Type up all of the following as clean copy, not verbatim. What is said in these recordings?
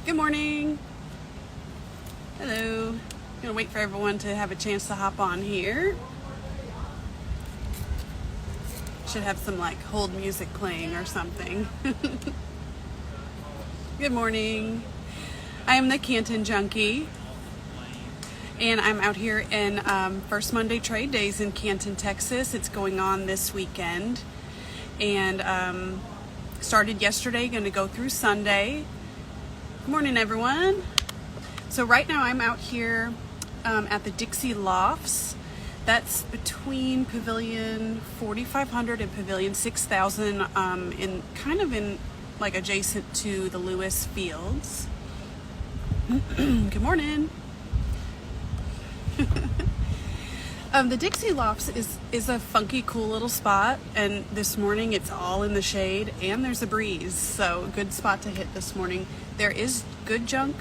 Good morning. Hello. Gonna wait for everyone to have a chance to hop on here. Should have some like hold music playing or something. Good morning. I am the Canton Junkie, and I'm out here in First Monday Trade Days in Canton, Texas. It's going on this weekend, and started yesterday, going to go through Sunday. Good morning, everyone. So right now I'm out here at the Dixie Lofts. That's between Pavilion 4500 and Pavilion 6000, in kind of in like adjacent to the Lewis Fields. Good morning. The Dixie Lofts is a funky, cool little spot, and this morning it's all in the shade and there's a breeze, so a good spot to hit this morning. There is good junk,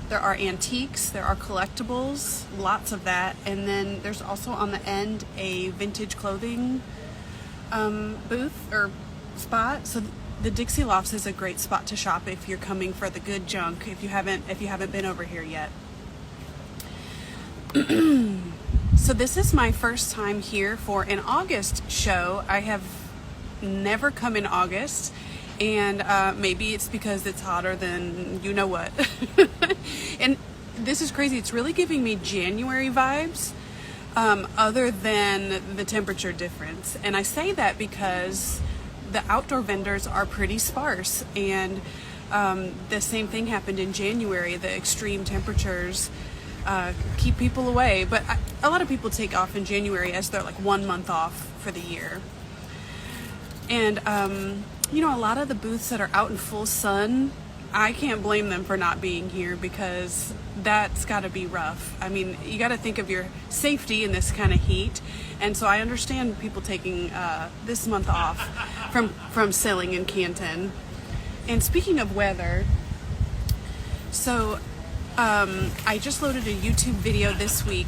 there are antiques, there are collectibles, lots of that, and then there's also on the end a vintage clothing booth or spot. So the Dixie Lofts is a great spot to shop if you're coming for the good junk, if you haven't been over here yet. So this is my first time here for an August show. I have never come in August, and maybe it's because it's hotter than you know what. And this is crazy. It's really giving me January vibes, other than the temperature difference. And I say that because the outdoor vendors are pretty sparse, and the same thing happened in January. The extreme temperatures keep people away, but a lot of people take off in January as they're like 1 month off for the year. And you know, a lot of the booths that are out in full sun, I can't blame them for not being here, because that's got to be rough. I mean, you got to think of your safety in this kind of heat, and so I understand people taking this month off from selling in Canton. And speaking of weather, so I just loaded a YouTube video this week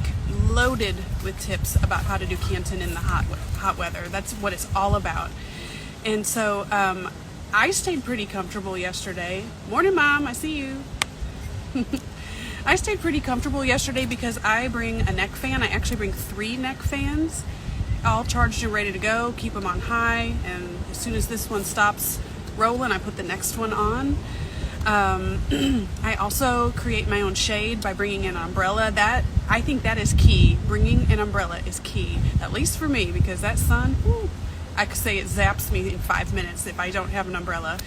loaded with tips about how to do Canton in the hot weather. That's what it's all about. And so I stayed pretty comfortable yesterday. Morning, Mom, I see you. I stayed pretty comfortable yesterday because I bring a neck fan. I actually bring 3 neck fans, all charged and ready to go. Keep them on high, and as soon as this one stops rolling, I put the next one on. I also create my own shade by bringing an umbrella. I think that is key. Bringing an umbrella is key, at least for me, because that sun, I could say it zaps me in 5 minutes if I don't have an umbrella.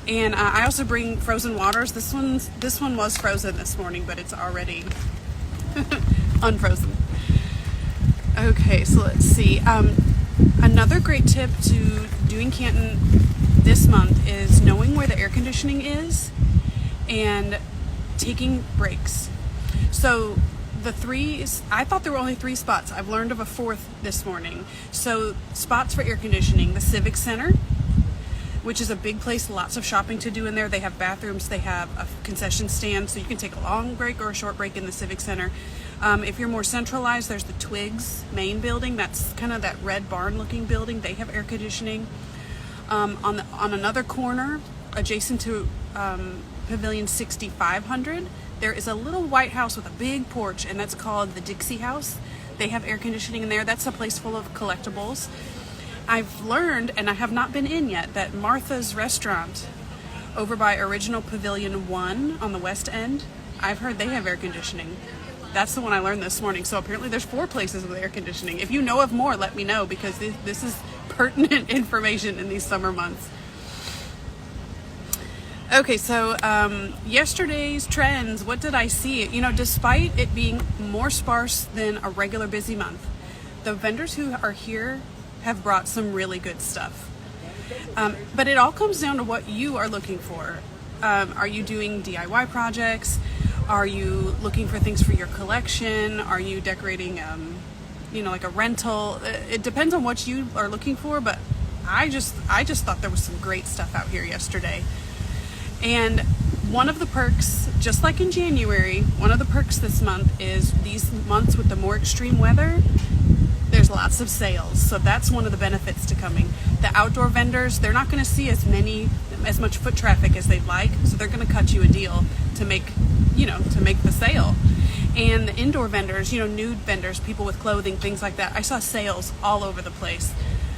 And I also bring frozen waters. This one was frozen this morning, but it's already unfrozen. Okay, so let's see. Another great tip to doing Canton this month is knowing where the air conditioning is and taking breaks. So I thought there were only 3 spots. I've learned of a 4th this morning. So spots for air conditioning: the Civic Center, which is a big place, lots of shopping to do in there. They have bathrooms, they have a concession stand, so you can take a long break or a short break in the Civic Center. If you're more centralized, there's the Twigs main building. That's kind of that red barn looking building. They have air conditioning. On another corner, adjacent to Pavilion 6500, there is a little white house with a big porch, and that's called the Dixie House. They have air conditioning in there. That's a place full of collectibles. I've learned, and I have not been in yet, that Martha's Restaurant over by Original Pavilion 1 on the west end, I've heard they have air conditioning. That's the one I learned this morning. So apparently there's 4 places with air conditioning. If you know of more, let me know, because this is pertinent information in these summer months. Okay, so yesterday's trends, what did I see? You know, despite it being more sparse than a regular busy month, the vendors who are here have brought some really good stuff. But it all comes down to what you are looking for. Are you doing DIY projects? Are you looking for things for your collection? Are you decorating, you know, like a rental? It depends on what you are looking for, but I just thought there was some great stuff out here yesterday. And one of the perks, just like in January, one of the perks this month is these months with the more extreme weather, there's lots of sales. So that's one of the benefits to coming. The outdoor vendors, they're not going to see as many as much foot traffic as they'd like, so they're going to cut you a deal to make the sale. And the indoor vendors, nude vendors, people with clothing, things like that, I saw sales all over the place.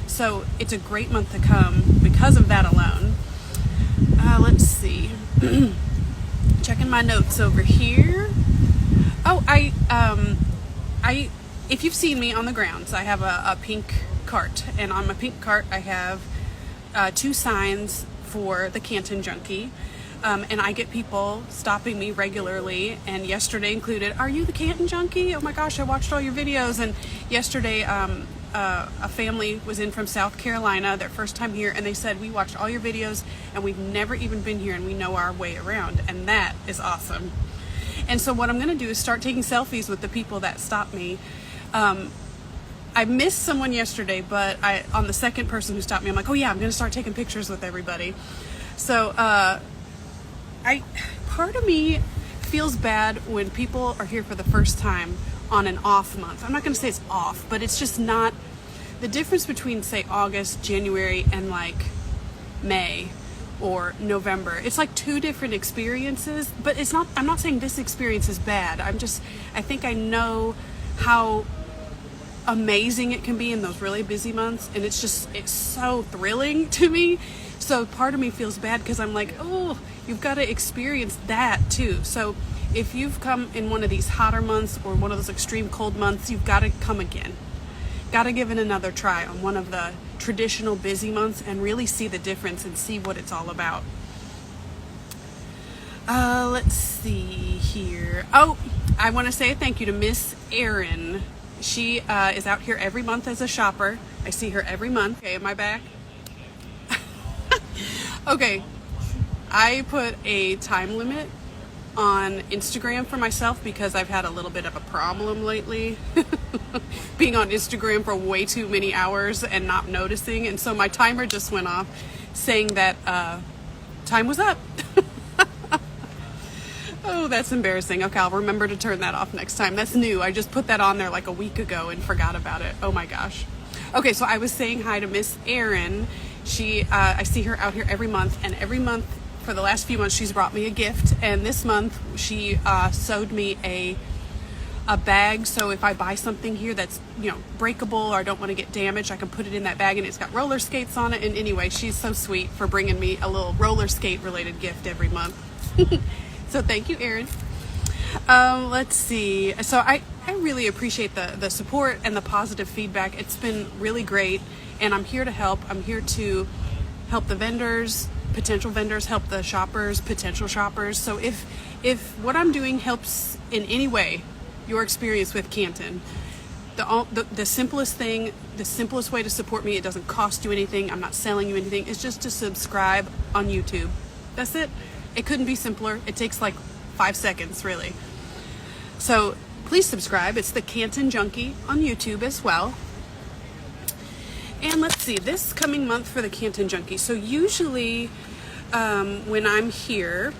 So it's a great month to come because of that alone. Let's see. Checking my notes over here. Oh, if you've seen me on the grounds, I have a pink cart, and on my pink cart I have 2 signs for the Canton Junkie, and I get people stopping me regularly, and yesterday included, "Are you the Canton Junkie? Oh my gosh, I watched all your videos." And yesterday a family was in from South Carolina, their first time here, and they said, "We watched all your videos and we've never even been here and we know our way around," and that is awesome. And so what I'm going to do is start taking selfies with the people that stop me. I missed someone yesterday, but on the second person who stopped me, I'm like, oh yeah, I'm going to start taking pictures with everybody. So part of me feels bad when people are here for the first time on an off month. I'm not going to say it's off, but it's just not the difference between, say, August, January, and like May or November. It's like 2 different experiences, but I'm not saying this experience is bad. I think I know how amazing it can be in those really busy months, and it's so thrilling to me. So part of me feels bad because I'm like, oh, you've got to experience that too. So if you've come in one of these hotter months or one of those extreme cold months, you've got to come again. Got to give it another try on one of the traditional busy months and really see the difference and see what it's all about. Let's see here. Oh, I want to say thank you to Miss Erin. She is out here every month as a shopper. I see her every month. Okay, am I back? Okay, I put a time limit on Instagram for myself because I've had a little bit of a problem lately being on Instagram for way too many hours and not noticing, and so my timer just went off saying that time was up. Oh, that's embarrassing. Okay, I'll remember to turn that off next time. That's new. I just put that on there like a week ago and forgot about it. Oh my gosh. Okay, so I was saying hi to Miss Erin. I see her out here every month, and every month for the last few months she's brought me a gift, and this month she sewed me a bag, so if I buy something here that's breakable or I don't want to get damaged, I can put it in that bag, and it's got roller skates on it. And anyway, she's so sweet for bringing me a little roller skate related gift every month. So thank you, Erin. Let's see. So I really appreciate the support and the positive feedback. It's been really great, and I'm here to help. I'm here to help the vendors, potential vendors, help the shoppers, potential shoppers. So if what I'm doing helps in any way your experience with Canton, the simplest thing, the simplest way to support me, it doesn't cost you anything, I'm not selling you anything, is just to subscribe on YouTube. That's it. It couldn't be simpler. It takes like 5 seconds, really. So please subscribe. It's the Canton Junkie on YouTube as well. And let's see, this coming month for the Canton Junkie. So usually when I'm here,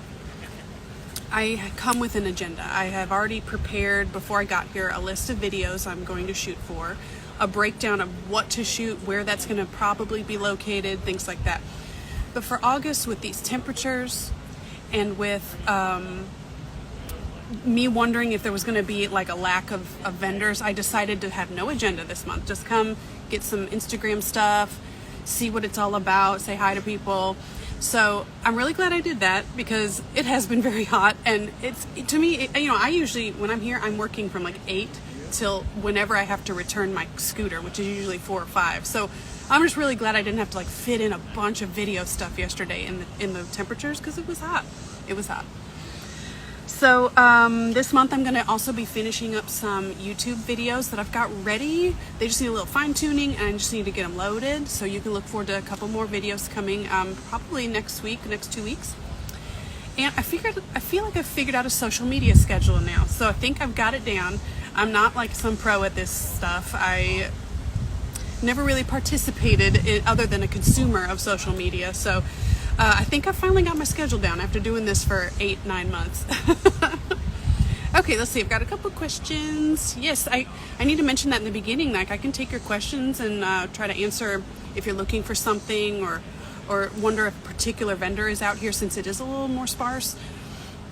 I come with an agenda. I have already prepared, before I got here, a list of videos I'm going to shoot for, a breakdown of what to shoot, where that's going to probably be located, things like that. But for August, with these temperatures and with me wondering if there was going to be like a lack of vendors, I decided to have no agenda this month. Just come, get some Instagram stuff, see what it's all about, say hi to people. So I'm really glad I did that because it has been very hot, and to me, I usually, when I'm here, I'm working from like 8 till whenever I have to return my scooter, which is usually 4 or 5. So I'm just really glad I didn't have to like fit in a bunch of video stuff yesterday in the temperatures, because it was hot. It was hot. So this month I'm going to also be finishing up some YouTube videos that I've got ready. They just need a little fine tuning, and I just need to get them loaded. So you can look forward to a couple more videos coming probably next week, next 2 weeks. And I feel like I've figured out a social media schedule now. So I think I've got it down. I'm not like some pro at this stuff. I never really participated other than a consumer of social media. So I think I finally got my schedule down after doing this for 8-9 months. Okay, let's see. I've got a couple questions. Yes, I need to mention that in the beginning. Like, I can take your questions and try to answer if you're looking for something or or wonder if a particular vendor is out here since it is a little more sparse.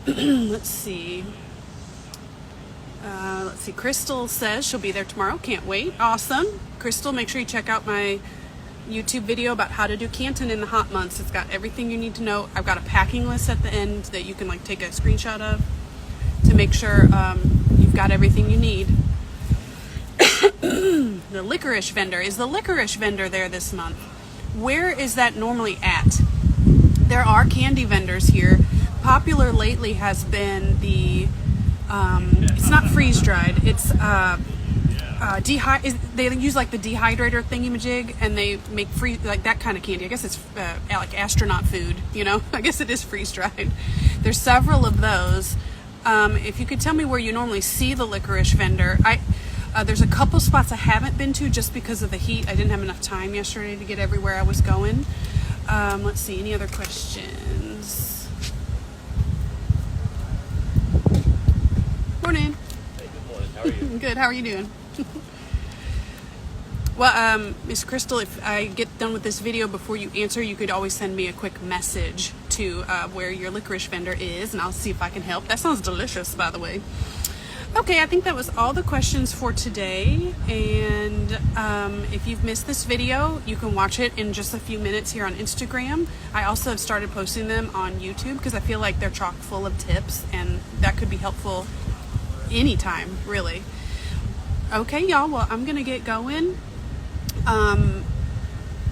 Let's see. Crystal says she'll be there tomorrow. Can't wait. Awesome. Crystal, make sure you check out my YouTube video about how to do Canton in the hot months. It's got everything you need to know. I've got a packing list at the end that you can like take a screenshot of to make sure you've got everything you need. The licorice vendor. Is the licorice vendor there this month? Where is that normally at? There are candy vendors here. Popular lately has been the it's not freeze dried, it's they use like the dehydrator thingy-majig, and they make free like that kind of candy. I guess it's like astronaut food, you know. I guess it is freeze dried. There's several of those. If you could tell me where you normally see the licorice vendor. There's a couple spots I haven't been to just because of the heat. I didn't have enough time yesterday to get everywhere I was going. Let's see, any other questions? Morning. Hey, good morning. How are you? Good. How are you doing? Well, Miss Crystal, if I get done with this video before you answer, you could always send me a quick message to where your licorice vendor is, and I'll see if I can help. That sounds delicious, by the way. Okay, I think that was all the questions for today, and if you've missed this video, you can watch it in just a few minutes here on Instagram. I also have started posting them on YouTube because I feel like they're chock full of tips, and that could be helpful anytime, really. Okay, y'all, well, I'm gonna get going.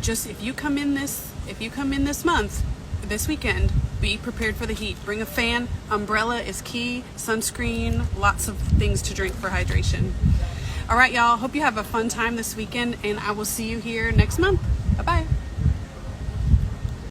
Just if you come in this month, this weekend, be prepared for the heat. Bring a fan. Umbrella is key. Sunscreen. Lots of things to drink for hydration. All right, y'all. Hope you have a fun time this weekend, and I will see you here next month. Bye-bye.